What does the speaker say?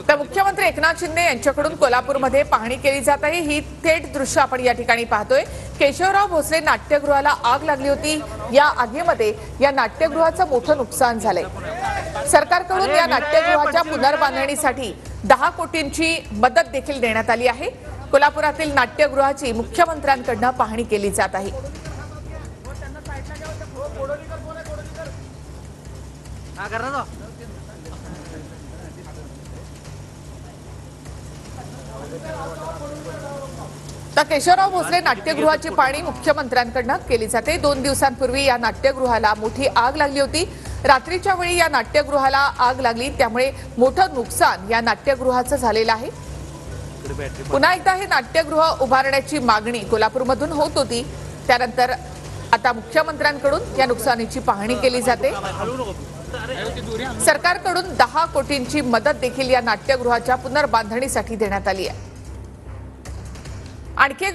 तर मुख्यमंत्री एकनाथ शिंदे यांच्याकडून कोल्हापूरमध्ये पाहणी केली जात आहे। ही थेट दृश्य आपण या ठिकाणी पाहतोय। केशवराव भोसले नाट्यगृहाला आग लागली होती। या आगीमध्ये या नाट्यगृहाचं मोठं नुकसान झालंय। सरकारकडून या नाट्यगृहाच्या पुनर्बांधणीसाठी 10 कोटींची मदत देखील देण्यात आली आहे। कोल्हापुरातील नाट्यगृहाची मुख्यमंत्र्यांकडून पाहणी केली जात आहे। तर केशवराव भोसले नाट्यगृहाची पाहणी मुख्यमंत्र्यांकडून केली जाते। 2 दिवसांपूर्वी या नाट्यगृहाला मोठी आग लागली होती। रात्रीच्या वेळी या नाट्यगृहाला आग लागली, त्यामुळे मोठं नुकसान या नाट्यगृहाचं झालेलं आहे। पुन्हा एकदा हे नाट्यगृह उभारण्याची मागणी कोल्हापूरमधून होत होती। त्यानंतर आता मुख्यमंत्र्यांकडून या नुकसानीची पाहणी केली जाते। सरकारकडून 10 कोटींची मदत देखील या नाट्यगृहाच्या पुनर्बांधणीसाठी देण्यात आली आहे। आणखी